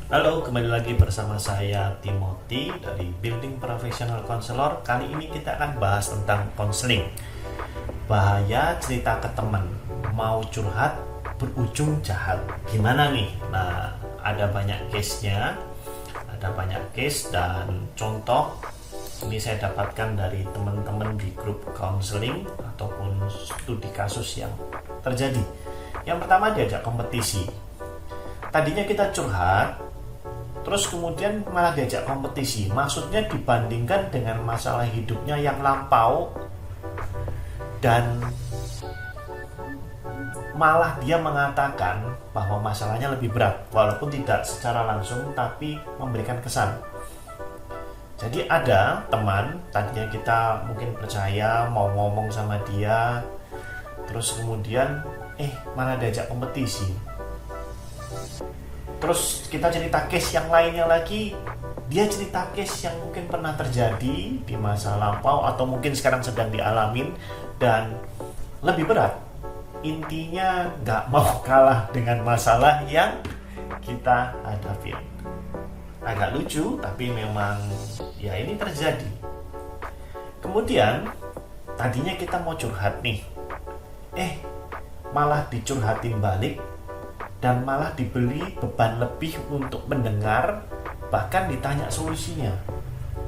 Halo, kembali lagi bersama saya Timothy dari Building Professional Counselor. Kali ini kita akan bahas tentang konseling. Bahaya cerita ke teman, mau curhat berujung jahat. Gimana nih? Nah, ada banyak case-nya, ada banyak case dan contoh. Ini saya dapatkan dari teman-teman di grup konseling ataupun studi kasus yang terjadi. Yang pertama, diajak kompetisi. Tadinya kita curhat, terus kemudian malah diajak kompetisi. Maksudnya dibandingkan dengan masalah hidupnya yang lampau, dan malah dia mengatakan bahwa masalahnya lebih berat, walaupun tidak secara langsung tapi memberikan kesan. Jadi ada teman, tadinya kita mungkin percaya mau ngomong sama dia, terus kemudian malah diajak kompetisi. Terus kita cerita case yang lainnya lagi, dia cerita case yang mungkin pernah terjadi di masa lampau atau mungkin sekarang sedang dialamin dan lebih berat. Intinya nggak mau kalah dengan masalah yang kita hadapi. Agak lucu, tapi memang ya ini terjadi. Kemudian tadinya kita mau curhat nih, malah dicurhatin balik dan malah diberi beban lebih untuk mendengar, bahkan ditanya solusinya.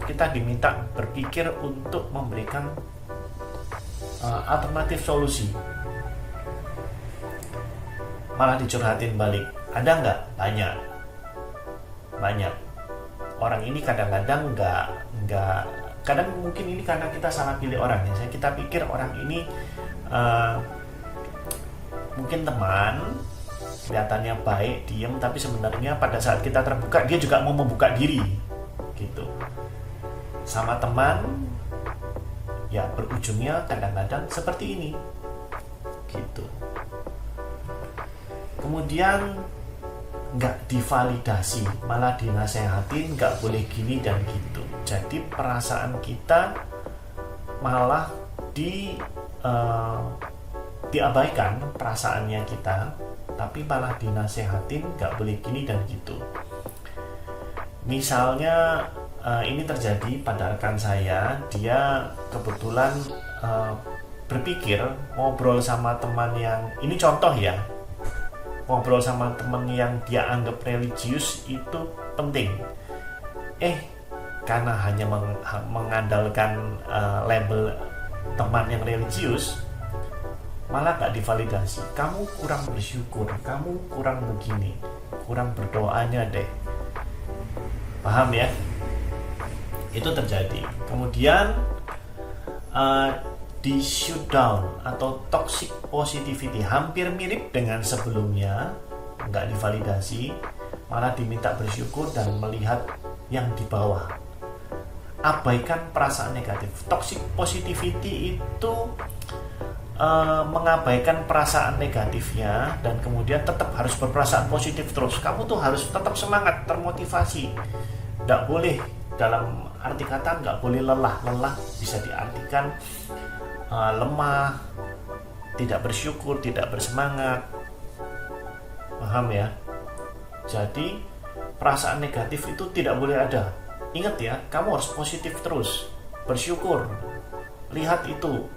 Kita diminta berpikir untuk memberikan alternatif solusi. Malah dicurhatin balik. Ada nggak? Banyak. Orang ini kadang-kadang nggak. Kadang mungkin ini karena kita salah pilih orang ya. Kita pikir orang ini mungkin teman, kelihatannya baik, diem, tapi sebenarnya pada saat kita terbuka dia juga mau membuka diri gitu. Sama teman ya berujungnya kadang-kadang seperti ini gitu. Kemudian nggak divalidasi, malah dinasehatin nggak boleh gini dan gitu. Jadi perasaan kita malah diabaikan perasaannya kita, tapi malah dinasehatin nggak boleh gini dan gitu. Misalnya ini terjadi pada rekan saya, dia kebetulan berpikir ngobrol sama teman yang, ini contoh ya, ngobrol sama teman yang dia anggap religius itu penting. Karena hanya mengandalkan label teman yang religius, malah gak divalidasi. Kamu kurang bersyukur, kamu kurang begini, kurang berdoanya deh. Paham ya? Itu terjadi. Kemudian di shutdown atau toxic positivity, hampir mirip dengan sebelumnya, gak divalidasi, malah diminta bersyukur dan melihat yang di bawah. Abaikan perasaan negatif. Toxic positivity itu mengabaikan perasaan negatifnya dan kemudian tetap harus berperasaan positif terus. Kamu tuh harus tetap semangat, termotivasi. Nggak boleh, dalam arti kata nggak boleh lelah. Lelah bisa diartikan lemah, tidak bersyukur, tidak bersemangat. Paham ya? Jadi perasaan negatif itu tidak boleh ada. Ingat ya, kamu harus positif terus, bersyukur. Lihat itu,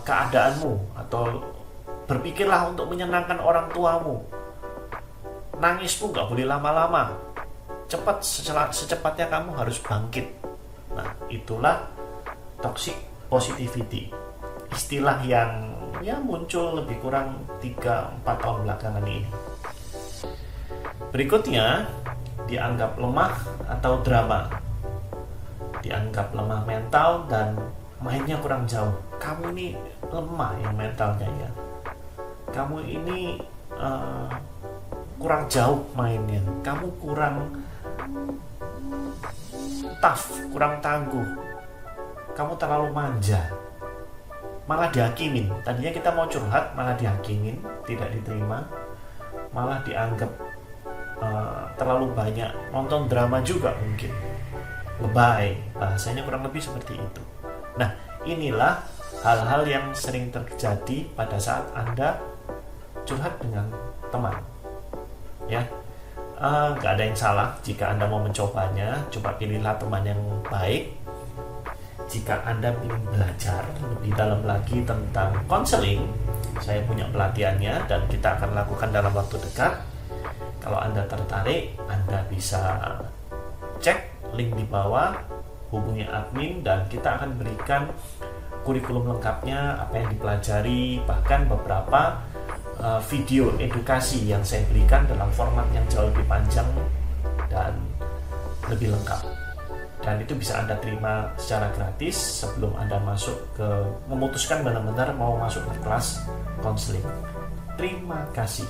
keadaanmu, atau berpikirlah untuk menyenangkan orang tuamu. Nangismu gak boleh lama-lama, secepatnya kamu harus bangkit. Nah, itulah toxic positivity, istilah yang muncul lebih kurang 3-4 tahun belakangan ini. Berikutnya, dianggap lemah atau drama, dianggap lemah mental dan mainnya kurang jauh. Kamu ini lemah ya mentalnya ya. Kamu ini kurang jauh mainnya. Kamu kurang tough, kurang tangguh. Kamu terlalu manja. Malah dihakimin. Tadinya kita mau curhat, malah dihakimin, tidak diterima. Malah dianggap terlalu banyak nonton drama juga mungkin. Lebay, bahasanya kurang lebih seperti itu. Nah, inilah hal-hal yang sering terjadi pada saat Anda curhat dengan teman. Ya, nggak ada yang salah jika Anda mau mencobanya. Coba pilihlah teman yang baik. Jika Anda ingin belajar lebih dalam lagi tentang konseling, saya punya pelatihannya dan kita akan lakukan dalam waktu dekat. Kalau Anda tertarik, Anda bisa cek link di bawah, hubungi admin, dan kita akan berikan kurikulum lengkapnya, apa yang dipelajari, bahkan beberapa video edukasi yang saya berikan dalam format yang jauh lebih panjang dan lebih lengkap. Dan itu bisa Anda terima secara gratis sebelum Anda memutuskan benar-benar mau masuk ke kelas konseling. Terima kasih.